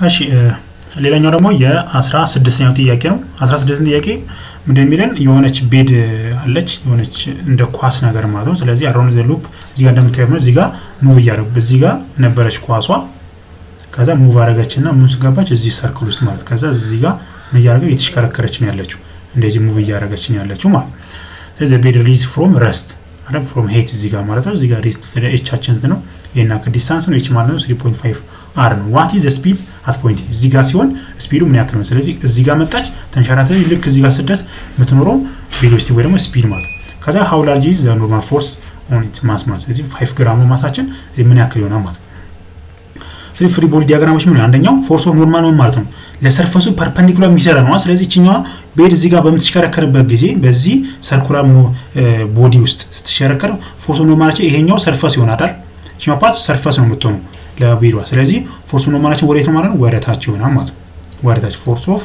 እሺ ሌላኛው ደግሞ የ16ኛው ጥያቄ ነው። 16ኛው ጥያቄ ምንድነው የሚለን የሆነች ቤድ አለች የሆነች እንደ ኳስ ነገር ማለት ነው። ስለዚህ አራውንድ ዘ ሉፕ እዚህ ጋር እንደምታዩት እዚህ ጋር ሙቭ እያደረገ በዚህ ጋር ነበረች ኳሷ ከዛ ሙቭ አደረገችና ምን ውስጥ ገባች እዚህ ሰርክል ውስጥ ማለት ከዛ እዚህ ጋር ምን እያደረገ እየተሽከረከረች ነው ያለችው እንደዚህ ሙቭ እያደረገች ነው ያለችው ማለት ነው። ስለዚህ ቤድ ሪሊዝ ፍሮም ረስት አረ ፍሮም ሄት እዚህ ጋር ማለት ነው። እዚህ ጋር ሪስት ስለ ኤቻችን ነው የና ከዲስታንስ ነው ኤች ማለት ነው 3.5 አር ነው። ዋት ኢዝ ዘ ስፒድ አት ፖይንት እዚህ ጋር ሲሆን ስፒዱ ምን ያክል ነው? ስለዚህ እዚህ ጋር መጣች ተንሸራተች ልክ እዚህ ጋር ስደርስ የምትኖረው ቬሎሲቲ ወይ ደግሞ ስፒድ ማለት ከዛ ሃው ላርጅ ኢዝ ዘ ኖርማል ፎርስ ኦን ኢትስ ማስ ማለት ስለዚህ 5 ግራም ነው ማሳችን ምን ያክል ይሆናል ማለት። ስለዚህ ፍሪ ቦዲ ዲያግራሞች ምን አንደኛው ፎርስ ኦፍ ኖርማል ነው ማለት ነው ለሰርፈሱ ፐርፔንዲኩላር የሚሰራ ነው። ስለዚህ እቺኛዋ ቤድ እዚህ ጋር በምትሽከረከርበት ጊዜ በዚህ ሰርኩላር ቦዲ ውስጥ ስትሽከረከር ፎርስ ኦፍ ኖርማላችን ይሄኛው ሰርፈስ ይሆናል አይደል? እቺኛው ፓርት ሰርፈስ ነው የምትሆነው ለቤዷ ስለዚህ ፎርስ ኦፍ ኖርማላችን ወዴት ነው ማለት ነው ወደታች ይሆናል ማለት ነው። ወደታች ፎርስ ኦፍ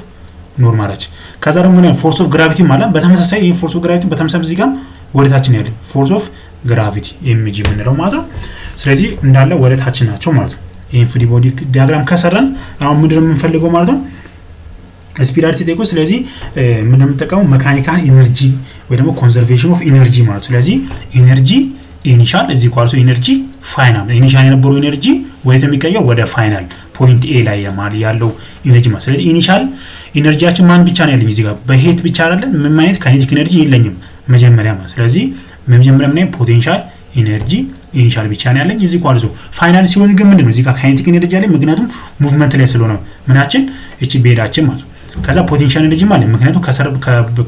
ኖርማላችን ከዛ ደግሞ ነው ፎርስ ኦፍ ግራቪቲ ማለት በተመሳሳይ ይሄ ፎርስ ኦፍ ግራቪቲ በተመሳሳይ እዚህ ጋር ወደታች ነው ያለው ፎርስ ኦፍ ግራቪቲ ኤምጂ የምንለው ማለት ነው። ስለዚህ እንዳለ ወደታች ናቸው ማለት ነው። ይሄን ፍሪ ቦዲ ዲያግራም ከሰራን አሁን ምንድነው የምንፈልገው ማለት ነው ስፒራሊቲ ጠይቆ ስለዚህ ምንድነው የምንጠቀመው ሜካኒካል ኢነርጂ ወይ ደግሞ ኮንዘርቬሽን ኦፍ ኢነርጂ ማለት ስለዚህ ኢነርጂ ኢኒሻል እዚህ ኳልሶ ኢነርጂ ፋይናል ኢኒሻል የነበረው ኢነርጂ ወደ የሚቀየው ወደ ፋይናል ፖይንት ኤ ላይ ያለው ኢነርጂ ማለት ስለዚህ ኢኒሻል ኢነርጂያችን ማን ብቻ ነው ያለኝ እዚህ ጋር በሄት ብቻ አይደለም ምን ማለት ካይኔቲክ ኢነርጂ የለኝም መጀመሪያ ማለት ስለዚህ መጀመሪያ ምን ፖቴንሻል ኢነርጂ ኢኒሻል ብቻ ነው ያለኝ እዚህ ኳልሶ ፋይናል ሲሆን ግን ምንድነው እዚህ ጋር ካይኔቲክ ኢነርጂ አለ ምክንያቱም ሙቭመንት ላይ ስለሆነ ምናችን እቺ ቤዳችን ማለት ከዛ ፖቴንሻል ኢነርጂ ማለት ምክንያቱም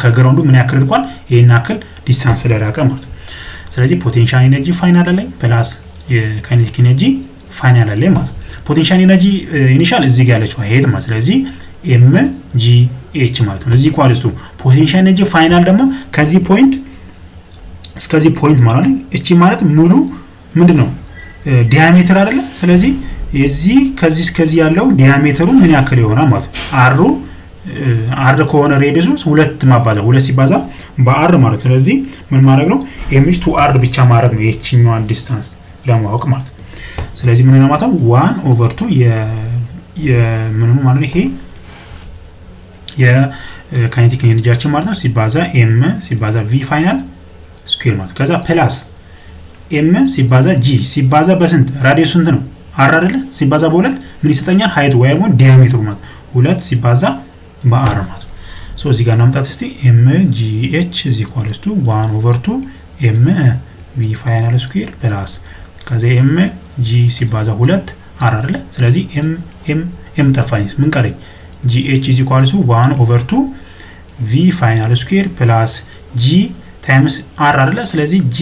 ከግራውንዱ ምን ያክል ልቋል ይሄን ያክል ዲስታንስ ስለራቀ ማለት ስለዚህ ፖቴንሻል ኢነርጂ ፋይናል ላይ ፕላስ የካይኔቲክ ኢነርጂ ፋይናል ላይ ማለት ፖቴንሻል ኢነርጂ ኢኒሻል እዚህ ጋር ያለችው ሄድ ማለት ስለዚህ ኤም ጂ ኤች ማለት ነው እዚህ ኳልስቱ ፖቴንሻል ኢነርጂ ፋይናል ደግሞ ከዚህ ፖይንት እስከዚህ ፖይንት ማለት ነው እቺ ማለት ሙሉ ምንድነው ዲያሜትር አይደለ ስለዚህ የዚህ ከዚህ እስከዚህ ያለው ዲያሜትሩ ምን ያክል ይሆናል ማለት አር ከሆነ ሬዲየሱ 2 ማባዛት 2 ሲባዛ በአር ማለት ስለዚህ ምን ማድረግ ነው ኤምጂ ቱ አር ብቻ ማድረግ ነው የቺኛዋን ዲስታንስ ለማወቅ ማለት ስለዚህ ምን ነው ማለት 1/2 የምንኑ ማለት ይሄ የካይኔቲክ ኢነርጂያችን ማለት ነው ሲባዛ ኤም ሲባዛ ቪ ፋይናል ስኩዌር ማለት ከዛ ፕላስ ኤም ሲባዛ ጂ ሲባዛ በስንት ራዲየሱ ስንት ነው አር አይደለ ሲባዛ በሁለት ምን ይሰጠኛል ሃይት ወይ ደግሞ ዲያሜትሩ ማለት 2 ሲባዛ በአር ማለት ሶ እዚህ ጋር እናምጣት እስቲ ኤም ጂ ኤች is equals to 1/2 ኤም ቪ ፋይናል ስኩዌር ፕላስ ከዛ ኤም ጂ ሲባዛ 2 አር አይደለ ስለዚህ ኤም ጠፋኝስ ምን ቀረኝ ጂ ኤች is equals to 1/2 ቪ ፋይናል ስኩዌር ፕላስ ጂ ታይምስ አር አይደለ ስለዚህ ጂ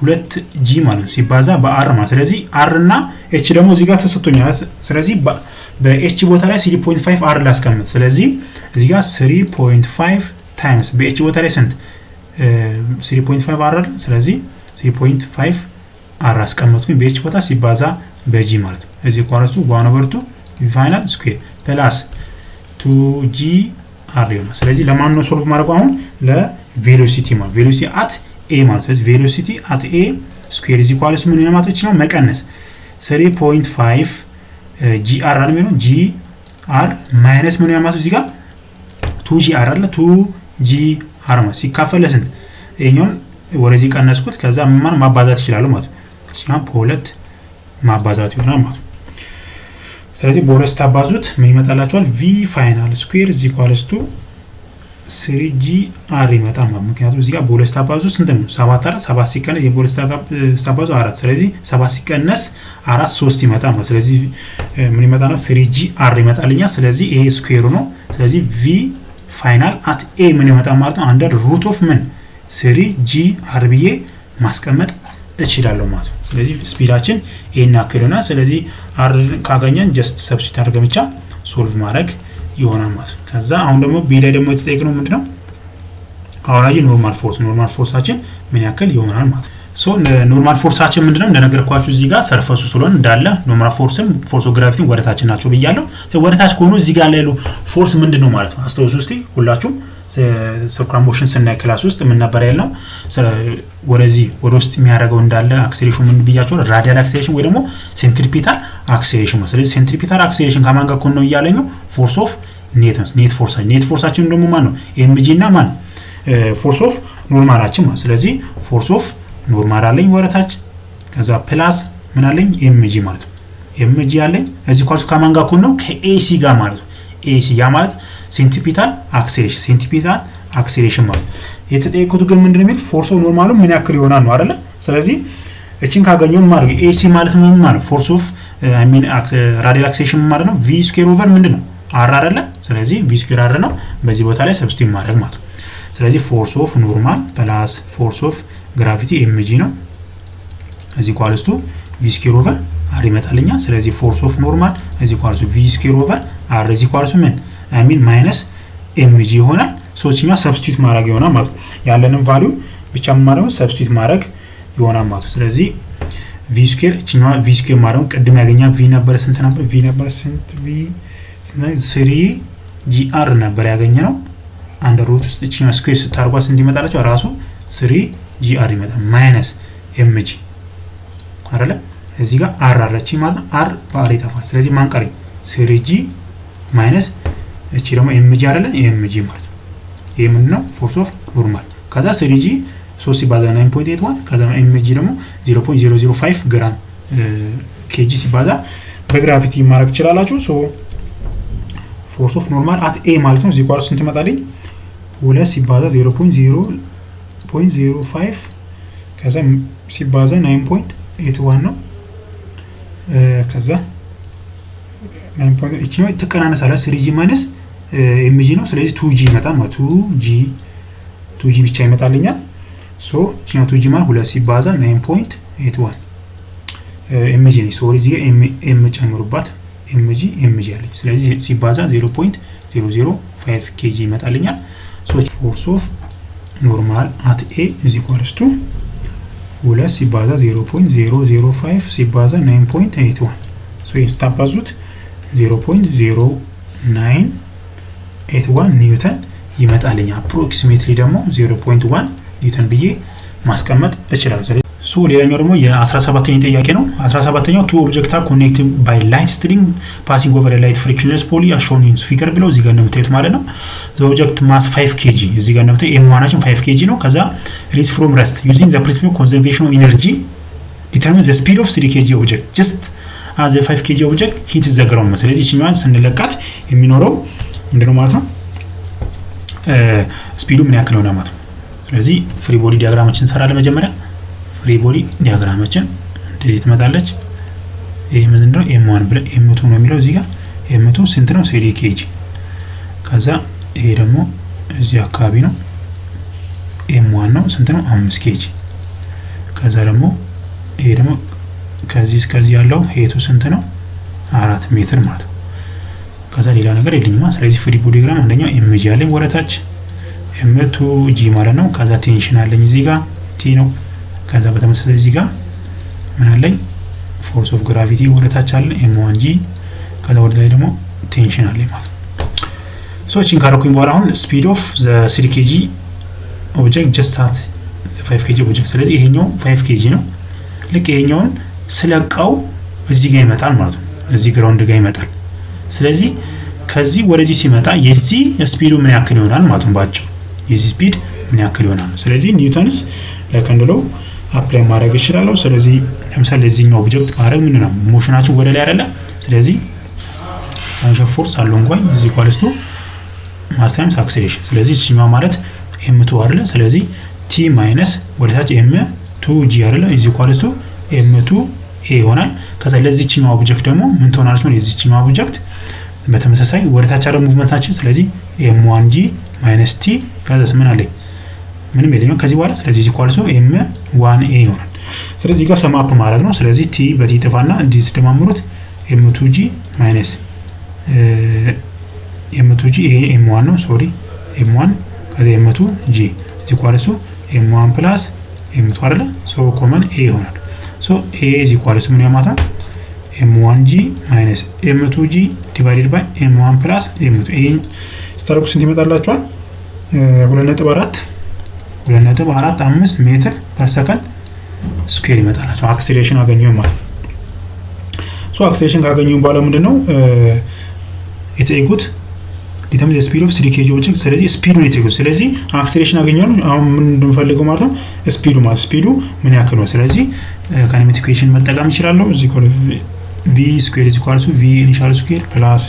2 ጂ ማለት ሲባዛ በአር ማለት ስለዚህ አር እና ኤች ደግሞ እዚህ ጋር ተሰጥቶኛል ስለዚህ በኤች ቦታ ላይ 3.5 አር ላስቀምጥ ስለዚህ እዚህ ጋር 3.5 ታይምስ በኤች ቦታ ላይ ስንት 3.5 አር ስለዚህ 3.5 አር አስቀምጥኩኝ በኤች ቦታ ሲባዛ በጂ ማለት እዚህ ኳራሱ 1/2 ፋይናል ስኩዌር ፕላስ 2g አር ይሆናል ስለዚህ ለማን ነው ሶልቭ ማድረግ አሁን ለቬሎሲቲ ማለት ቬሎሲቲ አት ኤ ማለት ስለዚህ ቬሎሲቲ አት ኤ ስኩዌር is equals ምን ማለት ነው መቀነስ 3.5 ጂአር አለ ነው ጂአር ማይነስ ምን ማለት እዚህ ጋር 2ጂአር አለ 2ጂአር ማለት ሲካፈል ለስንት ይሄኛውን ወደዚህ ቀነስኩት ከዛ ምን ማባዛት ይችላል ማለት ሲያም በሁለት ማባዛት ይሆናል ማለት ስለዚህ በሁለት ታባዙት ምን ይመጣላችኋል v ፋይናል ስኩዌር is equals to 3ጂአር ይመጣል ማለት ምክንያቱም እዚህ ጋር በሁለት ታባዙት ስንት ነው 7 አይደል 7 ሲቀነስ የበሁለት ታባዙ 4 ስለዚህ 7 ሲቀነስ 4 3 ይመጣል ማለት ስለዚህ ምን ይመጣ ነው 3ጂአር ይመጣልኛ ስለዚህ ይሄ ስኩዌሩ ነው ስለዚህ v ፋይናል አት a ምን ይመጣል ማለት ነው አንደር ሩት ኦፍ ምን 3ጂአር ብዬ ማስቀመጥ እችላለሁ ማለት ነው ስለዚህ ስፒዳችን ኤና ክልና ስለዚህ አር ካገኘን ጀስት ሰብስቲት አድርገን ብቻ ሶልቭ ማድረግ ይሆናል ማለት ከዛ አሁን ደግሞ ቢ ላይ ደግሞ የተጠየቅነው ምንድነው አሁን ላይ ኖርማል ፎርሳችን ምን ያክል ይሆናል ማለት ሶ ኖርማል ፎርሳችን ምንድነው እንደነገርኳችሁ እዚህ ጋር ሰርፈሱ ስለሆነ እንዳለ ኖርማል ፎርስን ፎርስ ኦፍ ግራቪቲ ወደታችን ናቸው ብያለሁ ወደታች ከሆኑ እዚህ ጋር ያለው ፎርስ ምንድነው ማለት ነው አስተውሉ እስቲ ሁላችሁም ሰርኩላር ሞሽን ስናይ ክላስ ውስጥ ምን ነበር ያልነው ወደዚህ ወደ ውስጥ የሚያደርገው እንዳለ አክሰሌሬሽን ምን ብያቸው ራዲያል አክሰሌሬሽን ወይ ደግሞ ሴንትሪፒታል አክሰሌሬሽን ነው ስለዚህ ሴንትሪፒታል አክሰሌሬሽን ከማን ጋር ነው እያለኛው ፎርስ ኦፍ ኔት ፎርሳችን ደግሞ ማን ነው ኤምጂ እና ማን ፎርስ ኦፍ ኖርማላችን ማለት ስለዚህ ፎርስ ኦፍ ኖርማል አለኝ ወረታች ከዛ ፕላስ ምን አለኝ ኤምጂ ማለት ነው ኤምጂ አለኝ እዚህ ኳስ ከማን ጋር ነው ከኤሲ ጋር ማለት ነው ኤሲ ያ ማለት ሴንትሪፒታል አክሰሌሬሽን ማለት የተጠየቁት ግን ምንድነው የሚል ፎርስ ኦፍ ኖርማሉ ምን ያክል ይሆናል ነው አይደለ ስለዚህ እቺን ካገኘው ማለት ኤሲ ማለት ምን ማለት ፎርስ ኦፍ አይ ሚን ራዲያል አክሰሌሬሽን ማለት ነው v ስኩዌር ኦቨር ምንድነው r አይደለ ስለዚህ v ስኩዌር r ነው በዚህ ቦታ ላይ ሰብስቲት ማድረግ ማለት ነው ስለዚህ ፎርስ ኦፍ ኖርማል ፕላስ ፎርስ ኦፍ ግራቪቲ mg ነው እዚህ ኳልስቱ v ስኩዌር ኦቨር r ይመጣልኛ ስለዚህ ፎርስ ኦፍ ኖርማል እዚህ ኳልስቱ v ስኩዌር ኦቨር r እዚህ ኳልስቱ ምን አይ ሚን ማይነስ mg ይሆናል ሶችኛ ሰብስቲት ማድረግ ይሆናል ማለት ያለንን ቫልዩ ብቻ ማድረግ ሰብስቲት ማድረግ ይሆናል ማለት ስለዚህ v ስኩዌር እቺኛ v ስኩዌር ማድረግ ቀድም ያገኛ v ነበር ስንት ነበር v ነበር ስንት v 3 gr ነበር ያገኘነው አንደር ሩት ውስጥ እቺኛ ስኩዌር ስታርጓስ እንዲመጣላችሁ ራሱ 3 gr ይመጣል ማይነስ mg አይደለ እዚህ ጋር r አለች ማለት r ባሪ ተፋ ስለዚህ ማን ቀረኝ 3g ማይነስ እቺ ደግሞ mg አይደለ mg ማለት ነው ይሄ ምን ነው ፎርስ ኦፍ ኖርማል ከዛ 3g 3 ሲባዛ 9.81 ከዛ mg ደግሞ 0.005 ግራም kg ሲባዛ በግራቪቲ ማድረግ ትችላላችሁ ሶ ፎርስ ኦፍ ኖርማል አት a ማለት ነው እዚህ ኳስ ስንት መጣልኝ 2 ሲባዛ 0.005 ከዛ ሲባዛ 9.81 ነው ከዛ 9.8 እቺ ነው ተቀናነሳለ 3g ማይነስ mg ነው ስለዚህ 2g ይመጣል ማለት 2g ብቻ ይመጣልኛል ሶ እቺኛው 2g ማለት 2 ሲባዛ 9.81 mg ነው ሶሪ እዚህ m ጨምሩባት mg አለኝ ስለዚህ ሲባዛ 0.005 kg ይመጣልኛል ሶ ፎርስ ኦፍ ኖርማል አት a is equals to 2 ሲባዛ 0.005 ሲባዛ 9.81 ሶ ይስታባዙት 0.0981 ኒውተን ይመጣልኛ አፕሮክሲሜትሊ ደግሞ 0.1 ኒውተን ብዬ ማስቀመጥ እችላለሁ ሶ ሌላኛው ደግሞ የ17ኛው ጥያቄ ነው 17ኛው two objects are connected by light string passing over a light frictionless poly as shown in figure below እዚህ ጋር እንደምታዩት ማለት ነው the object mass 5 kg እዚህ ጋር እንደምታዩት m1 5 kg ነው ከዛ release from rest using the principle of conservation of energy determine the speed of 3 kg object just as a 5 kg object hits the ground ስለዚህ እቺኛዋን ስንለቃት የሚኖረው ምንድነው ማለት ነው ስፒዱ ምን ያክል ነው ማለት ነው ስለዚህ ፍሪ ቦዲ ዲያግራማችን እንሰራለን መጀመሪያ ፍሪ ቦዲ ዲያግራማችን እንደዚህ ትመጣለች ይሄ ምንድነው m1 ብለ m2 ነው የሚለው እዚህ ጋር m2 ስንት ነው 3 kg ከዛ ይሄ ደግሞ እዚህ አካባቢ ነው m1 ነው ስንት ነው 5 kg ከዛ ደግሞ ይሄ ደግሞ ከዚህ እስከዚህ ያለው ሄቱ ስንት ነው 4 ሜትር ማለት ነው ከዛ ሌላ ነገር የለኝማ ስለዚህ ፍሪ ቦዲ ዲያግራም አንደኛው mg አለኝ ወረታች m2g ማለት ነው ከዛ ቴንሽን አለኝ እዚህ ጋር t ነው ከዛ በተመሳሳይ እዚህ ጋር ምን አለኝ ፎርስ ኦፍ ግራቪቲ ወደታች አለ m1g ከዛ ወደ ላይ ደግሞ ቴንሽን አለኝ ማለት ነው ሶ እቺን ካረኩኝ በኋላ አሁን ስፒድ ኦፍ ዘ 3 kg ኦብጀክት ጀስት አት ዘ 5 kg ኦብጀክት ስለዚህ ይሄኛው 5 kg ነው ልክ ይሄኛውን ስለቀው እዚህ ጋር ይመጣል ማለት ነው እዚህ ግራውንድ ጋር ይመጣል ስለዚህ ከዚህ ወደዚህ ሲመጣ የዚህ ስፒዱ ምን ያክል ይሆናል ማለት ነው ባጭው የዚህ ስፒድ ምን ያክል ይሆናል ስለዚህ ኒውተንስ ለከንድሎ አፕላይ ማድረግ ይችላል ስለዚህ ለምሳሌ እዚህኛው ኦብጀክት ማድረግ ምን ነው ሞሽናችን ወደ ላይ አይደለ ስለዚህ ሳንሽን ፎርስ አሎንግ ዋይ እዚ ኢኳልስ ቱ ማስ ታይምስ አክሰሌሬሽን ስለዚህ እዚህኛው ማለት m2 አይደለ ስለዚህ t ማይነስ ወደታች m2g አይደለ እዚ ኢኳልስ ቱ m2 a ይሆናል ከዛ ለዚህኛው ኦብጀክት ደግሞ ምን ትሆናለች ማለት የዚህኛው ኦብጀክት በተመሳሳይ ወደታች አረ ሙቭመንታችን ስለዚህ m1g ማይነስ t ከዛ ምን አለ ምንም የለኝም ከዚህ በኋላ ስለዚህ ኢኳልስ ቱ m1a ይሆናል ስለዚህ ጋር ሰም አፕ ማድረግ ነው ስለዚህ t በt ተፋና እንዲስ ደማምሩት m2g ማይነስ m2g ይሄ m1 ነው ሶሪ m1 ከዛ m2g ኢኳልስ ቱ m1 ፕላስ m2 አይደለ ሶ ኮመን a ይሆናል ሶ a ኢኳልስ ምን ያማታ m1g minus m2g divided by m1 plus m2 ይሄን ስታረኩ ስንት ይመጣላችኋል 2.45 ሜትር ፐር ሰከንድ ስኩዌር ይመጣላቸው አክሰሌሬሽን አገኘው ማለት ነው። ሶ አክሰሌሬሽን ካገኘው በኋላ ምንድነው የተጠየቁት ዲተርሚን ዘ ስፒድ ኦፍ 3 kg ኦብጀክት። ስለዚህ ስፒዱን የተጠየቁት። ስለዚህ አክሰሌሬሽን አገኘው አሁን ምን እንደምፈልገው ማለት ነው ስፒዱ ማለት ስፒዱ ምን ያክል ነው። ስለዚህ ካይኔቲክ ኢኩዌሽን መጠቀም ይችላልው እዚ ኮል v ስኩዌር ኢዝ ኢኳል ቱ v ኢኒሻል ስኩዌር ፕላስ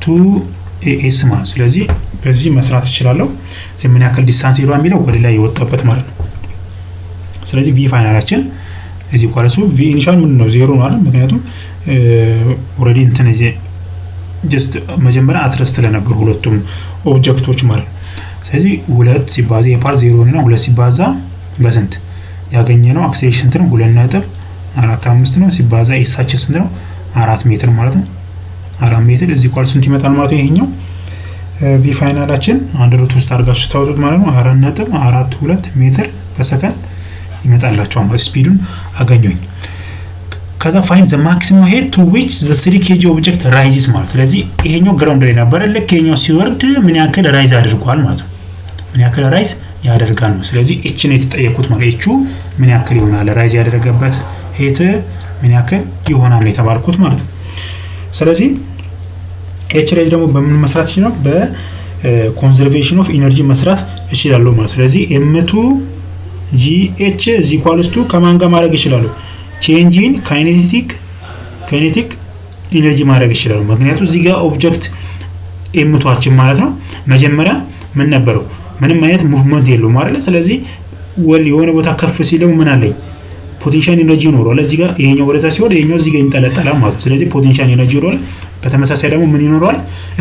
2as ማለት ስለዚህ በዚህ መስራት ይችላልው ምን ያክል ዲስታንስ ሄዷል የሚለው ወደ ላይ የወጣበት ማለት ነው። ስለዚህ v ፋይናላችን እዚ ኢኳል ቱ v ኢኒሻል ምን ነው 0 ነው አይደል? ምክንያቱም ኦሬዲ እንትን ጀስት መጀመሪያ አትረስት ለነበር ሁለቱም ኦብጀክቶች ማለት ነው። ስለዚህ 2 ሲባዛ የፓርት 0 እና 2 ሲባዛ በስንት ያገኘነው አክሰሌሬሽን እንትን 2.45 ነው ሲባዛ ኤሳችን ስንት ነው 4 ሜትር ማለት ነው። 4 ሜትር እዚ ኢኳል ስንት ይመጣል ማለት ነው ይሄኛው ቪ ፋይናላችን አንድ ሩት ውስጥ አድርጋችሁ ታውጡት ማለት ነው 4.42 ሜትር በሰከንድ ይመጣላችኋል ማለት ስፒዱን አገኘሁኝ። ከዛ ፋይንድ ዘ ማክሲመም ሄድ ቱ ዊች ዘ 3 kg ኦብጀክት ራይዝስ ማለት ስለዚህ ይሄኛው ግራውንድ ላይ ነበር ልክ ይሄኛው ሲወርድ ምን ያክል ራይዝ አድርጓል ማለት ነው። ምን ያክል ራይዝ ያደርጋል ነው። ስለዚህ ኤች ነው የተጠየቁት ማለት ኤቹ ምን ያክል ይሆናል ራይዝ ያደረገበት ሄት ምን ያክል ይሆናል የተባልኩት ማለት ነው። ስለዚህ ኤች ራይዝ ደግሞ በምን መስራት ይችላል በኮንዘርቬሽን ኦፍ ኢነርጂ መስራት ይችላል ማለት ስለዚህ m2 gh is equals to ከማን ጋር ማድረግ ይችላል ቼንጅ ኢን ካይኔቲክ ኢነርጂ ማድረግ ይችላል። ምክንያቱም እዚህ ጋር ኦብጀክት m2አችን ማለት ነው መጀመሪያ ምን ነበረው ምንም አይነት ሙቭመንት የለውም አይደል? ስለዚህ የሆነ ቦታ ከፍ ሲለው ምን አለኝ ፖቴንሻል ኢነርጂ ይኖራል። እዚህ ጋር ይሄኛው ወደታ ሲወርድ ይሄኛው እዚህ ጋር ይንጠለጠላል ማለት ነው። ስለዚህ ፖቴንሻል ኢነርጂ ይኖራል። በተመሳሳይ ደግሞ ምን ይኖራል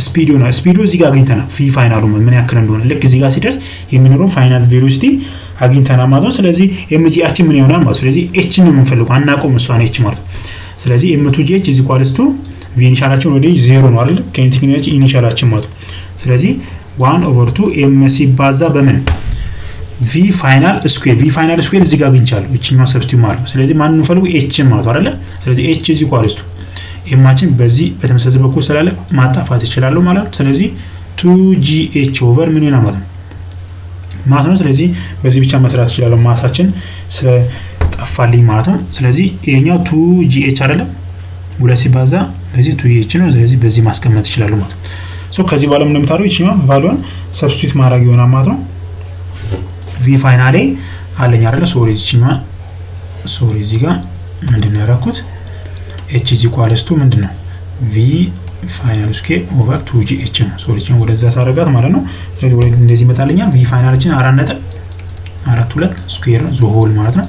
ስፒዱ ነው። ስፒዱ እዚህ ጋር አግኝተናል ፊ ፋይናሉ ምን ያክል እንደሆነ ልክ እዚህ ጋር ሲደርስ የሚኖረው ፋይናል ቬሎሲቲ አግኝተናል ማለት ነው። ስለዚህ ኤምጂአችን ምን ይሆናል ማለት ስለዚህ ኤች ነው የምንፈልገው አናቆም እሷን ኤች ማለት ነው። ስለዚህ m2gh is equals to v ኢኒሻላችን ወደ 0 ነው አይደል? ካይኔቲክ ኢነርጂ ኢኒሻላችን ማለት ነው። ስለዚህ 1/2 m ሲባዛ በምን v ፋይናል ስኩዌር v ፋይናል ስኩዌር እዚህ ጋር አግኝቻለሁ እቺኛው ሰብስቲዩት ማለት ነው። ስለዚህ ማን ነው ፈልጉ h ማለት አይደል? ስለዚህ h is equals to ኤማችን በዚህ በተመሳሳይ በኩል ስላለ ማጣፋት ይችላል ማለት ነው። ስለዚህ 2gh ኦቨር ምን ይሆናል ማለት ነው። ስለዚህ በዚህ ብቻ መስራት ይችላል ማሳችን ስለጠፋልኝ ማለት ነው። ስለዚህ ይሄኛው 2gh አይደለም 2 ሲባዛ በዚህ 2h ነው። ስለዚህ በዚህ ማስቀመጥ ይችላል ማለት ነው። ሶ ከዚህ በኋላ ምን እንደምታደርጉ ይችላል ቫልዩን ሰብስቲዩት ማድረግ ይሆናል ማለት ነው። v ፋይናሌ አለኝ አይደለ? ሶሪ እዚህ ጋር ምንድነው ያደረኩት h is equals to ምንድነው v ፋይናል ስኩዌር ኦቨር 2gh ነው። ሶሉሽን ወደዛ ሳረጋት ማለት ነው። ስለዚህ ወደ እንደዚህ ይመጣልኛል v ፋይናላችን 4.42 ስኩዌር ነው ሆል ማለት ነው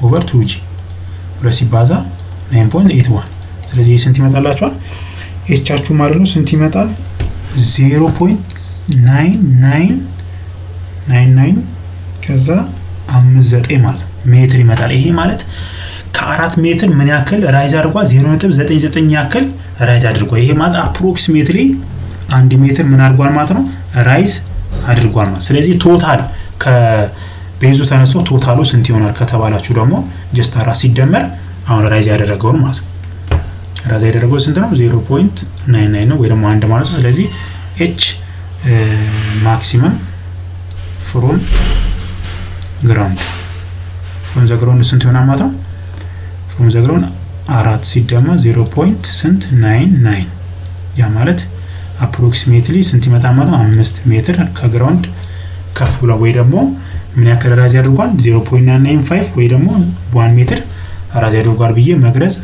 ኦቨር 2g ፕለስ ሲባዛ 9.81 ስለዚህ ስንት ይመጣላችኋል h አችሁ ማለት ነው ስንት ይመጣል 0.9999 ከዛ 59 ማለት ነው ሜትር ይመጣል። ይሄ ማለት ከ4 ሜትር ምን ያክል ራይዝ አድርጓል 0.99 ያክል ራይዝ አድርጓል። ይሄ ማለት አፕሮክሲሜትሊ 1 ሜትር ምን አድርጓል ማለት ነው ራይዝ አድርጓል ማለት። ስለዚህ ቶታል ከቤዙ ተነስቶ ቶታሉ ስንት ይሆናል ከተባላችሁ ደግሞ ጀስት 4 ሲደመር አሁን ራይዝ ያደረገው ማለት ነው። ራይዝ ያደረገው ስንት ነው 0.99 ነው ወይ ደግሞ 1 ማለት ነው። ስለዚህ h ማክሲመም ፍሮም ግራውንድ ስንት ይሆናል ማለት ነው from the ground 4 ሲደመር 0.99 ያ ማለት approximately ስንት ይመጣል ማለት ነው 5 ሜትር ከግራውንድ ከፍ ብሎ ወይ ደግሞ ምን ያክል ራይዝ ያደርጋል 0.995 ወይ ደግሞ 1 ሜትር ራይዝ ያደርጋል ብዬ መግለጽ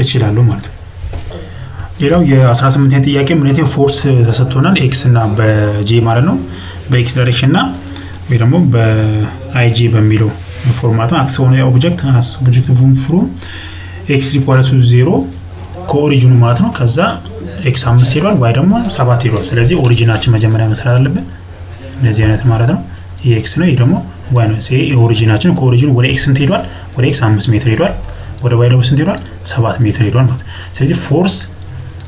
እችላለሁ ማለት ነው። ሌላው የ18ኛ ጥያቄ ምን አይነት ፎርስ ተሰጥቶናል x እና በj ማለት ነው በx ዳይሬክሽን እና ወይ ደግሞ በig በሚለው ፎርማት አክሲዮን ኦብጀክት ፍሮም x = 0 ከኦሪጂኑ ማለት ነው። ከዛ x 5 ሄዷል y ደግሞ 7 ሄዷል። ስለዚህ ኦሪጂናችን መጀመሪያ መስራት አለብን እንደዚህ አይነት ማለት ነው። ይሄ x ነው ይሄ ደግሞ y ነው። ስለዚህ ኦሪጂናችን ከኦሪጂኑ ወደ x ስንት ሄዷል ወደ x 5 ሜትር ሄዷል ወደ y ደግሞ ስንት ሄዷል 7 ሜትር ሄዷል ማለት። ስለዚህ ፎርስ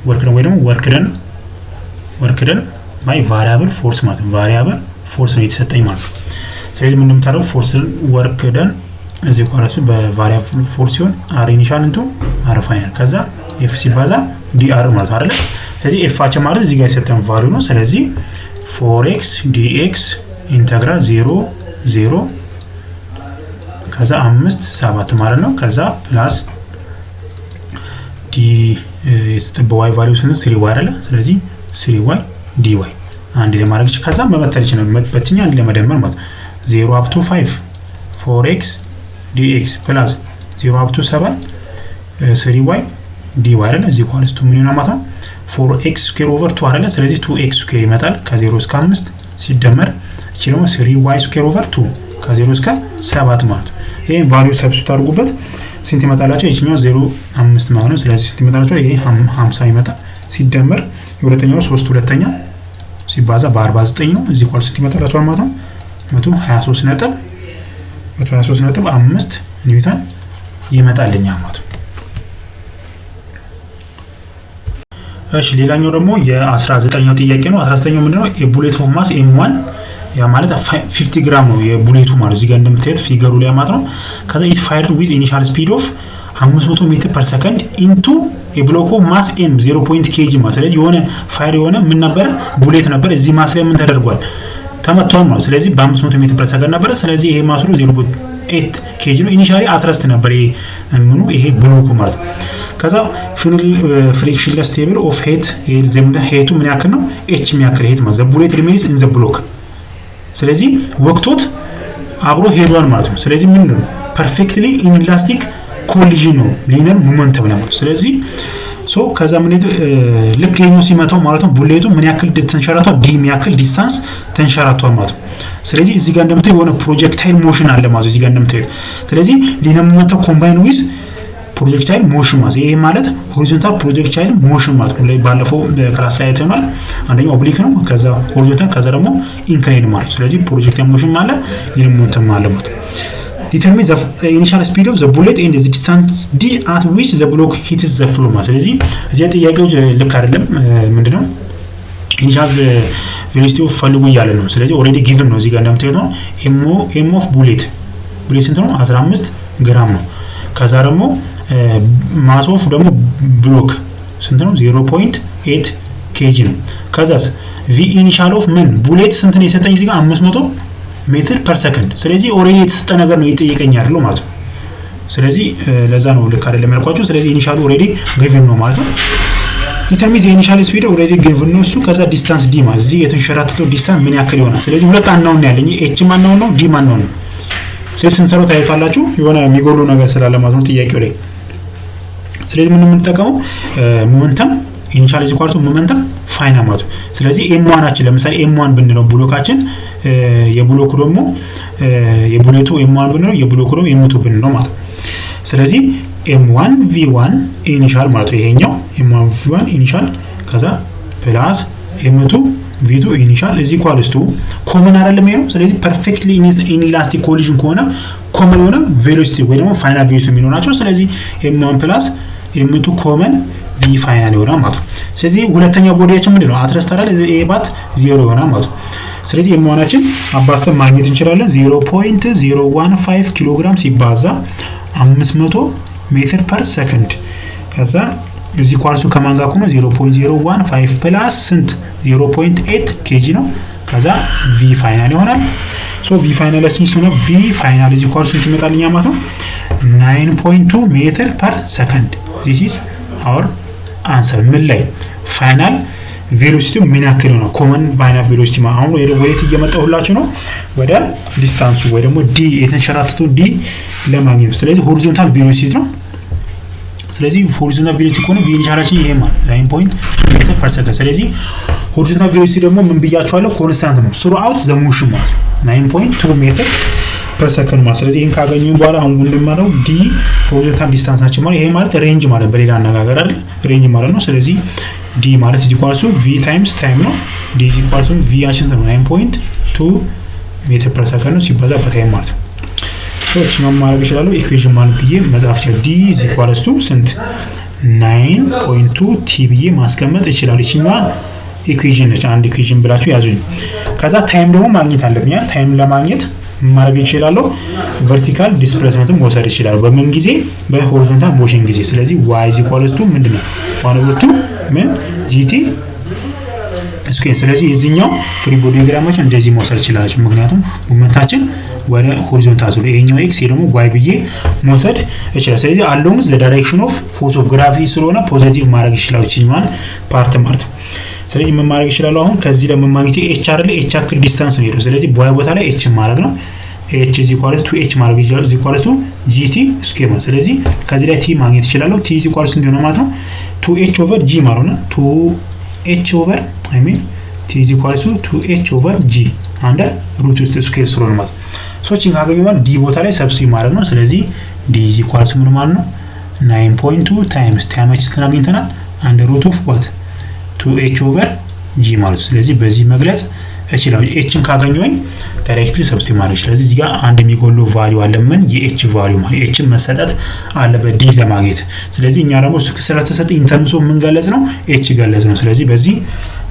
ወርክ ነው ወይ ደግሞ ወርክ ደን ባይ ቫሪያብል ፎርስ ማለት ነው። ቫሪያብል ፎርስ ነው የተሰጠኝ ማለት ነው። ስለዚህ ምን እንደምታደርጉ ፎርስ ወርክ ደን እዚህ ኳራሱ በቫሪያብል ፎርስ ሲሆን r ኢኒሻል እንቱ r ፋይናል ከዛ f ሲባዛ dr ማለት አይደለ? ስለዚህ f አቻ ማለት እዚህ ጋር የሰጠን ቫልዩ ነው። ስለዚህ 4x dx ኢንተግራል 0 0 ከዛ 5 7 ማለት ነው። ከዛ ፕላስ ዲ በy ቫልዩ ስንት 3y አይደለ? ስለዚህ 3y dy አንድ ላይ ማድረግ ይችላል። ከዛ መመተል ይችላል። በትኛ አንድ ላይ መደመር ማለት 0 up to 5 4x dx ፕላስ 0 up to 7 3y dy አይደለ? እዚህ ኳልስ ቱ ምን ይሆናል ማለት ነው 4x ስኩዌር ኦቨር 2 አይደለ? ስለዚህ 2x ስኩዌር ይመጣል ከ0 እስከ 5 ሲደመር እቺ ደግሞ 3y ስኩዌር ኦቨር 2 ከ0 እስከ 7 ማለት ነው። ይሄን ቫልዩ ሰብስቲት አድርጉበት ስንት ይመጣላችሁ? ይሄኛው 0.5 ማለት ነው። ስለዚህ ስንት ይመጣላችሁ? ይሄ 50 ይመጣል ሲደመር የሁለተኛው 3 ሁለተኛ ሲባዛ በ49 ነው። እዚህ ኳል ስንት ይመጣላችሁ ማለት ነው 123.5 ኒውተን ይመጣልኛ ማለት ነው። እሺ ሌላኛው ደግሞ የ19ኛው ጥያቄ ነው። 19ኛው ምንድነው? የቡሌት ኦፍ ማስ m1 ያ ማለት 50 ግራም ነው የቡሌቱ ማለት እዚህ ጋር እንደምታዩት ፊገሩ ላይ ማለት ነው። ከዛ ኢት ፋየርድ ዊዝ ኢኒሻል ስፒድ ኦፍ 500 ሜትር ፐር ሰከንድ ኢንቱ የብሎክ ኦፍ ማስ m 0.0 kg ማለት ስለዚህ የሆነ ፋየር የሆነ ምን ነበር ቡሌት ነበር እዚህ ማስ ላይ ምን ተደርጓል ተመቷል ማለት ስለዚህ በ500 ሜትር ፐር ሰከንድ ነበር። ስለዚህ ይሄ ማስሩ 0.8 kg ነው። ኢኒሻሊ አትረስት ነበር ይሄ ምኑ ይሄ ብሎኩ ማለት ነው። ከዛ ፍሪክሽንለስ ቴብል ኦፍ ሄት ሄቱ ምን ያክል ነው h የሚያክል ሄት ማለት ዘ ቡሌት ሪሜንስ ኢን ዘ ብሎክ ስለዚህ ወቅቶት አብሮ ሄዷል ማለት ነው። ስለዚህ ምን ነው ፐርፌክትሊ ኢንላስቲክ ኮሊዥን ነው ሊነር ሞመንተም ማለት ስለዚህ ከዛ ምን ልክ ይሄኛው ሲመታው ማለት ነው ቡሌቱ ምን ያክል ተንሸራቷል ዲ የሚያክል ዲስታንስ ተንሸራቷል ማለት ነው። ስለዚህ እዚህ ጋር እንደምታዩ የሆነ ፕሮጀክታይል ሞሽን አለ ማለት እዚህ ጋር እንደምታዩ ስለዚህ ሊነር ሞመንተም ኮምባይን ዊዝ ፕሮጀክታይል ሞሽን ማለት ይሄ ማለት ሆሪዞንታል ፕሮጀክታይል ሞሽን ማለት ነው። ባለፈው በክላስ ላይ አይተናል። አንደኛው ኦብሊክ ነው ከዛ ሆሪዞንታል ከዛ ደግሞ ኢንክላይንድ ማለት ስለዚህ ፕሮጀክታይል ሞሽን ማለት ሊነር ሞመንተም ማለት ነው። determine the initial speed of the bullet and the distance d at which the block hits the floor ማለት ስለዚህ እዚህ ጥያቄው ልክ አይደለም ምንድነው ኢኒሻል ቬሎሲቲ ኦፍ ፈልጉ እያለ ነው። ስለዚህ ኦሬዲ ጊቭን ነው እዚህ ጋር እንደምታዩት ነው ኤም ኦፍ ቡሌት ስንት ነው 15 ግራም ነው። ከዛ ደግሞ ማስ ኦፍ ደግሞ ብሎክ ስንት ነው 0.8 kg ነው። ከዛስ ቪ ኢኒሻል ኦፍ ምን ቡሌት ስንት ነው የሰጠኝ እዚህ ጋር 500 ሜትር ፐር ሰከንድ ስለዚህ ኦሬዲ የተሰጠ ነገር ነው እየጠየቀኝ አይደለም ማለት ነው። ስለዚህ ለዛ ነው ልክ አይደለም ያልኳችሁ። ስለዚህ ኢኒሻል ኦሬዲ ጊቭን ነው ማለት ነው። ዲተርሚን ዘ ኢኒሻል ስፒድ ኦሬዲ ጊቭን ነው እሱ። ከዛ ዲስታንስ ዲ ማለት እዚህ የተንሸራተተው ዲስታንስ ምን ያክል ይሆናል። ስለዚህ ሁለት አንናውን ያለኝ ኤች ማን ነው ዲ ማን ነው። ስለዚህ ስንሰራው ታዩታላችሁ የሆነ የሚጎሉ ነገር ስላለ ማለት ነው ጥያቄው ላይ። ስለዚህ ምን የምንጠቀመው ሞመንተም ኢኒሻል ኢዝ ኢኳል ቱ ሞመንተም ፋይናል ማለት ነው። ስለዚህ m1 አችን ለምሳሌ m1 ብንለው ብሎካችን የብሎኩ ደግሞ የቡሌቱ m1 ብንለው የብሎኩ ደግሞ m2 ብንለው ማለት ነው። ስለዚህ m1 v1 ኢኒሻል ማለት ነው ይሄኛው m1 v1 ኢኒሻል ከዛ ፕላስ m2 v2 ኢኒሻል እዚ ኢኳልስ ቱ ኮመን አይደለም ይሄ ነው። ስለዚህ ፐርፌክትሊ ኢንላስቲክ ኮሊዥን ከሆነ ኮመን የሆነ ቬሎሲቲ ወይ ደግሞ ፋይናል ቬሎሲቲ የሚሆናቸው ስለዚህ m1 ፕላስ m2 ኮመን v ፋይናል ይሆናል ማለት ነው። ስለዚህ ሁለተኛው ቦዲያችን ምንድነው አትረስታራል ኤ ባት 0 ይሆናል ማለት ነው። ስለዚህ የማናችን አባስተን ማግኘት እንችላለን 0.015 ኪሎ ግራም ሲባዛ 500 ሜትር ፐር ሰከንድ ከዛ እዚህ ኳልሱ ከማን ጋር ነው 0.015 ፕላስ ስንት 0.8 ኬጂ ነው። ከዛ v ፋይናል ይሆናል። v ፋይናል ሲሆን v ፋይናል እዚህ ኳልሱ ይመጣልኛ ማለት ነው 9.2 ሜትር ፐር ሰከንድ this is our answer ምን ላይ ፋይናል ቬሎሲቲ ምን ያክል ነው ኮመን ፋይናል ቬሎሲቲ አሁን ወዴት እየመጣሁላችሁ ነው ወደ ዲስታንሱ ወይ ደግሞ ዲ የተንሸራተተው ዲ ለማግኘት ስለዚህ ሆሪዞንታል ቬሎሲቲ ነው። ስለዚህ ሆሪዞንታል ቬሎሲቲ ከሆነ ቪ ኢኒሻላችን ይሄ ማለት 9.2 ሜትር ፐር ሰከንድ ስለዚህ ሆሪዞንታል ቬሎሲቲ ደግሞ ምን ብያችኋለሁ ኮንስታንት ነው throughout the motion ማለት 9.2 ሜትር ፐር ሰከንድ ማለት ስለዚህ ይሄን ካገኘን በኋላ አሁን እንደማለው ዲ ሆሪዞንታል ዲስታንሳችን ማለት ይሄ ማለት ሬንጅ ማለት በሌላ አነጋገር አይደል ሬንጅ ማለት ነው። ስለዚህ ዲ ማለት is equal to v times time ነው d is equal to v አችን 9.2 ሜትር ፐር ሰከንድ ነው ሲባዛ በታይም ማለት ነው። እቺ ማድረግ ይችላል ኢኩዌሽን ማለት ብዬ መጻፍ ይችላል d is equal to ስንት 9.2 t ብዬ ማስቀመጥ ይችላል። እቺኛ ኢኩዌሽን ነች አንድ ኢኩዌሽን ብላችሁ ያዙኝ። ከዛ ታይም ደግሞ ማግኘት አለብኝ ታይም ለማግኘት ማድረግ ይችላል ቨርቲካል ዲስፕሌስመንትም ወሰድ ይችላል በምን ጊዜ በሆሪዞንታል ሞሽን ጊዜ ስለዚህ y is equal to ምንድነው 1/2 ምን gt ስኩዌር። ስለዚህ እዚህኛው ፍሪ ቦዲ ዲያግራማችን እንደዚህ መውሰድ ይችላል ምክንያቱም ሞመንታችን ወደ ሆሪዞንታል ስለሆነ ይሄኛው ኤክስ ደግሞ ዋይ ብዬ መውሰድ ይችላል። ስለዚህ along the direction of force of gravity ስለሆነ ፖዚቲቭ ማድረግ ይችላል እቺኛዋን ፓርት ማለት ነው። ስለዚህ ምን ማድረግ ይችላል አሁን ከዚህ ለምን ማግኘት ኤች አይደለ ኤች አክል ዲስታንስ ነው። ስለዚህ በዋይ ቦታ ላይ ኤች ማድረግ ነው h is equal to h ማድረግ ይችላል is equal to gt ስኩዌር ነው። ስለዚህ ከዚህ ላይ t ማግኘት ይችላል t is equal to እንዲሆነ ማለት ነው 2h over g ማለት ነው 2h over I mean t is equal to 2h over g under root ውስጥ ስኩዌር ስለሆነ ማለት ነው። ሶቺንግ ካገኘ ማለት d ቦታ ላይ ሰብስቲት ማድረግ ነው። ስለዚህ d is equal to ምን ማለት ነው 9.2 times ታይማችን አግኝተናል under root of what 2h over g ማለት ነው። ስለዚህ በዚህ መግለጽ እችላለሁ ኤችን ካገኘሁኝ ዳይሬክትሊ ሰብስቲት ማድረግ። ስለዚህ እዚህ ጋር አንድ የሚጎለው ቫልዩ አለ ምን የኤች ቫልዩ ማለት ኤችን መሰጠት አለበት ዲ ለማግኘት። ስለዚህ እኛ ደግሞ ስለተሰጠ ኢንተርምስ ኦፍ ምን ገለጽ ነው ኤች ገለጽ ነው። ስለዚህ በዚህ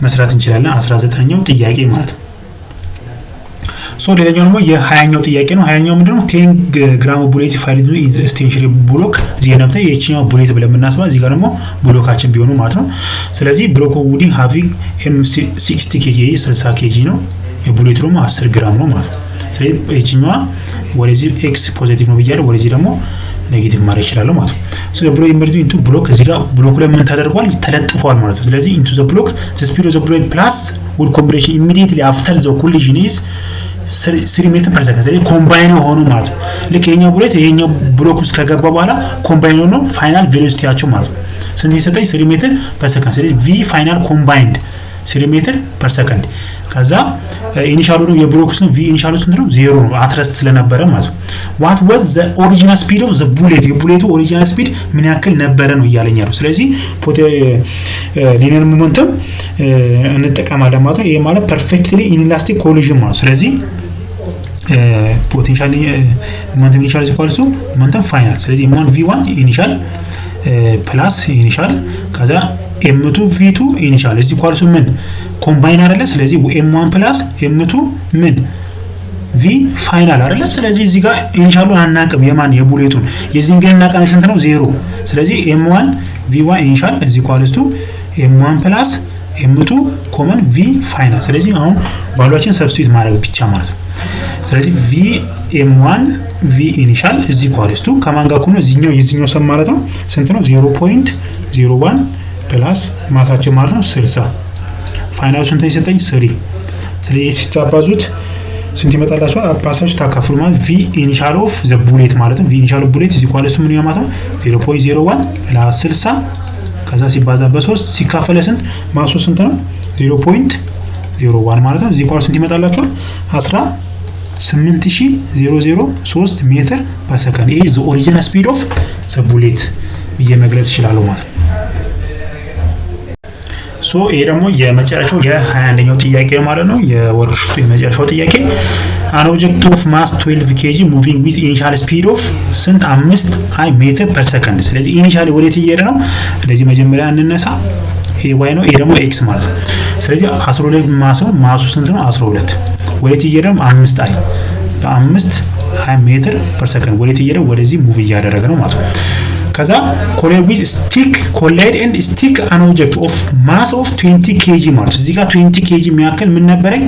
መስራት እንችላለን 19ኛው ጥያቄ ማለት ነው። ሶ ሌላኛው ደግሞ የ20ኛው ጥያቄ ነው። 20ኛው ምንድነው 10 ግራም ቡሌት ፋይል ኤክስቴንሽን ብሎክ እዚህ ነበር የቺኛው ቡሌት ብለን የምናስበው እዚህ ጋር ደግሞ ብሎካችን ቢሆኑ ማለት ነው። ስለዚህ ብሎክ ውዲንግ ሃቪንግ M60 kg 60 kg ነው የቡሌት ደግሞ 10 ግራም ነው ማለት ነው። ስለዚህ የቺኛዋ ወደዚህ ኤክስ ፖዚቲቭ ነው ብያለሁ ወደዚህ ደግሞ ኔጌቲቭ ማድረግ ይችላል ማለት ነው። ሶ ዘ ብሎክ ኢንቨርት ኢንቱ ብሎክ እዚህ ጋር ብሎክ ላይ ምን ተደርጓል ተለጥፏል ማለት ነው። ስለዚህ ኢንቱ ዘ ብሎክ ዘ ስፒድ ኦፍ ዘ ብሎክ ፕላስ ውድ ኮምቢኔሽን ኢሚዲየትሊ አፍተር ዘ ኮሊዥን ኢዝ 3 ሜትር ፐር ሰከንድ ስለዚህ ኮምባይን ሆኖ ማለት ነው። ልክ የኛው ቡሌት የኛው ብሎክ ውስጥ ከገባ በኋላ ኮምባይን ሆኖ ፋይናል ቬሎሲቲያቸው ማለት ነው ስንት ይሰጠኝ 3 ሜትር ፐር ሰከንድ። ስለዚህ v ፋይናል ኮምባይንድ 3 ሜትር ፐር ሰከንድ ከዛ ኢኒሻሉ ነው የብሎክ ውስጥ ነው v ኢኒሻሉ ስንት ነው 0 ነው አትረስት ስለነበረ ማለት ነው። what was the original speed of the bullet የቡሌቱ ኦሪጂናል ስፒድ ምን ያክል ነበረ ነው እያለኝ ያለው። ስለዚህ ሊኒየር ሞመንተም እንጠቀማለን ማለት ነው። ይሄ ማለት ፐርፌክትሊ ኢንላስቲክ ኮሊዥን ማለት ስለዚህ ፖቴንሻል ሞመንተም ኢኒሻል ሲኳልሱ ሞመንተም ፋይናል ስለዚህ m1 v1 ኢኒሻል ፕላስ ኢኒሻል ከዛ m2 v2 ኢኒሻል እዚህ ኳልሱ ምን ኮምባይን አይደለ ስለዚህ m1 ፕላስ m2 ምን v ፋይናል አይደለ ስለዚህ እዚህ ጋር ኢኒሻሉን አናቀም የማን የቡሌቱን የዚህን ግን እናቀን ስንት ነው 0 ስለዚህ m1 v1 ኢኒሻል እዚህ ኳልሱ m1 ፕላስ m2 ኮመን v ፋይናል ስለዚህ አሁን ቫልዩአችን ሰብስቲት ማድረግ ብቻ ማለት ነው። ስለዚህ v m1 v ኢኒሻል እዚህ ኳልስቱ ከማን ጋር ሆኖ እዚህኛው የዚህኛው ሰም ማለት ነው ስንት ነው 0.01 ፕላስ ማሳቸው ማለት ነው 60 ፋይናሉ ስንት ይሰጠኝ 3 ስለዚህ ሲታባዙት ስንት ይመጣላችኋል አባሳችሁ ታካፍሉ ማለት v ኢኒሻል ኦፍ ዘ ቡሌት ማለት ነው v ኢኒሻል ኦፍ ቡሌት እዚህ ኳልስቱ ምን ይሆናል ማለት ነው 0.01 ፕላስ 60 ከዛ ሲባዛ በ3 ሲካፈለ ስንት ማሱ ስንት ነው 0.01 ማለት ነው። እዚህ ኳል ስንት ይመጣላችኋል 18003 ሜትር ፐር ሰከንድ ይሄ ዘ ኦሪጂናል ስፒድ ኦፍ ዘ ቡሌት በመግለጽ ይችላል ማለት ነው። ሶ ይሄ ደግሞ የመጨረሻው የ21ኛው ጥያቄ ማለት ነው የወርክሺቱ የመጨረሻው ጥያቄ an object of mass 12 kg moving with initial speed of ስንት 5 ሜትር ፐር ሰከንድ ስለዚህ ኢኒሻሊ ወዴት እየሄደ ነው ስለዚህ መጀመሪያ እንነሳ ይሄ y ነው ይሄ ደግሞ x ማለት ነው። ስለዚህ 12 ማሱ ስንት ነው 12 ወዴት እየሄደ ነው 5 በ5 20 ሜትር ፐር ሰከንድ ወዴት እየሄደ ወደዚህ ሙቭ እያደረገ ነው ማለት ነው። ከዛ ኮሌድ ዊዝ ስቲክ ኮሌድ ኤንድ ስቲክ አን ኦብጀክት ኦፍ ማስ ኦፍ 20 kg ማለት እዚህ ጋር 20 kg የሚያክል ምን ነበረኝ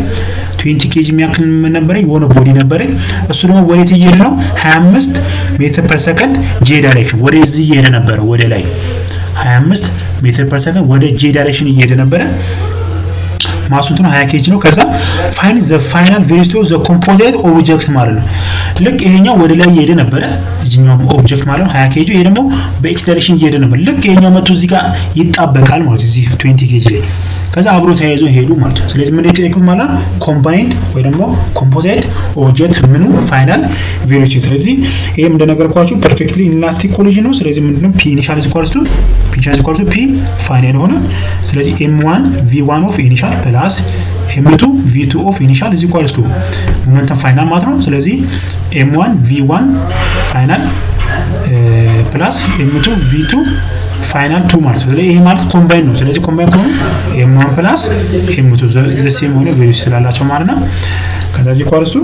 20 kg የሚያክል ምን ነበረኝ የሆነ ቦዲ ነበረኝ እሱ ደግሞ ወዴት እየሄደ ነው 25 ሜትር ፐር ሰከንድ j ዳይሬክሽን ወደዚህ እየሄደ ነበር ወደ ላይ 25 ሜትር ፐር ሰከንድ ወደ j ዳይሬክሽን እየሄደ ነበር ማሱት ነው 20 kg ነው። ከዛ ፋይንድ ዘ ፋይናል ቬሎሲቲ ኦፍ ዘ ኮምፖዚት ኦብጀክት ማለት ነው። ልክ ይሄኛው ወደ ላይ እየሄደ ነበር እዚህኛው ኦብጀክት ማለት ነው 20 kg ይሄ ደግሞ በኤክስ ዳይሬክሽን እየሄደ ነበር። ልክ ይሄኛው መጥቶ እዚህ ጋር ይጣበቃል ማለት እዚህ 20 kg ላይ ከዛ አብሮ ተያይዞ ሄዱ ማለት ነው። ስለዚህ ምን ይጠይቁት ማለት ኮምባይንድ ወይ ደግሞ ኮምፖዚት ኦብጀክት ምኑ ፋይናል ቬሎሲቲ ስለዚህ ይሄም እንደነገርኳችሁ ፐርፌክትሊ ኢላስቲክ ኮሊዥን ነው። ስለዚህ ምንድነው p ኢኒሻል ኢኳልስ ቱ p ፋይናል ሆነ ስለዚህ m1 v1 ኦፍ ኢኒሻል ፕላስ m2 v2 ኦፍ ኢኒሻል is equals to ሞመንተም ፋይናል ማለት ነው። ስለዚህ m1 v1 ፋይናል ፕላስ m2 v2 ፋይናል 2 ማለት ነው። ስለዚህ ይሄ ማለት ኮምባይን ነው። ስለዚህ ኮምባይን ከሆነ m1 ፕላስ m2 ዘ ሴም ሆነ ቬሎሲቲ ስላላቸው ማለት ነው። ከዛ እዚህ ኳልስቱ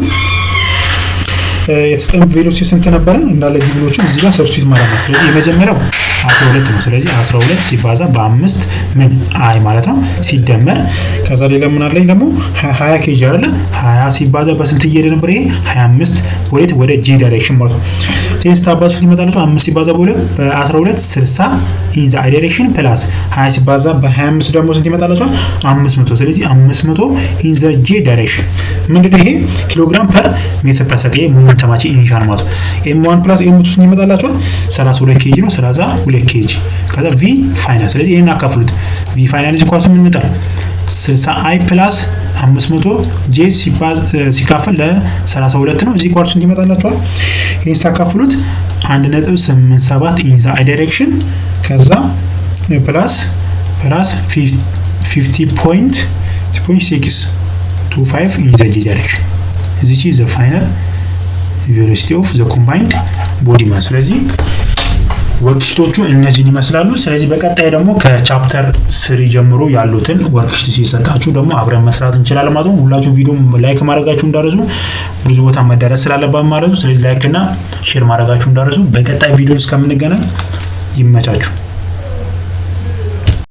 የተሰጠን ቬሎሲቲ ስንት ነበረ እንዳለ ቪዲዮዎቹ እዚህ ጋር ሰብስቲት ማለት ነው። ስለዚህ የመጀመሪያው 12 ነው። ስለዚህ 12 ሲባዛ በ5 ምን አይ ማለት ነው ሲደመር ከዛ ሌላ ምን አለኝ ደግሞ 20 ኬጂ አይደለ 20 ሲባዛ በስንት እየሄደ ነበር ይሄ 25 ወደ ጂ ዳይሬክሽን ማለት ነው። ሴንስ ታባሱ ሊመጣላችሁ 5 ሲባዛ በ12 60 ኢን ዘ አይ ዳይሬክሽን ፕላስ 20 ሲባዛ በ25 ደግሞ ስንት ይመጣላችሁ 500። ስለዚህ 500 ኢን ዘ ጂ ዳይሬክሽን ምንድነው ይሄ ኪሎግራም ፐር ሜትር ፐር ሰከንድ ሞመንተማችን ኢኒሻል ማለት ነው። m1 ፕላስ m2 ስንት ይመጣላችሁ 32 ኬጂ ነው 32 ኬጂ ከዛ v ፋይናል። ስለዚህ ይሄን አካፍሉት v ፋይናል እዚህ ኳሱ ምን ይመጣል 60 i ፕላስ 500 j ሲካፈል ለ32 ነው። እዚህ ኳሱ ስንት ይመጣላችኋል ይሄን ታካፍሉት 1.87 ኢን ዘ አይ ዳይሬክሽን ከዛ ፕላስ 50.625 in the g direction. This is the final velocity of the combined body mass. ስለዚህ ወርክሺቶቹ እነዚህን ይመስላሉ። ስለዚህ በቀጣይ ደግሞ ከቻፕተር 3 ጀምሮ ያሉትን ወርክሺት ሲሰጣችሁ ደግሞ አብረን መስራት እንችላለን ማለት ነው። ሁላችሁም ቪዲዮ ላይክ ማድረጋችሁ እንዳትረሱ፣ ብዙ ቦታ መዳረስ ስላለበት ማለት ነው። ስለዚህ ላይክ እና ሼር ማድረጋችሁ እንዳትረሱ። በቀጣይ ቪዲዮ እስከምንገናኝ ይመቻችሁ።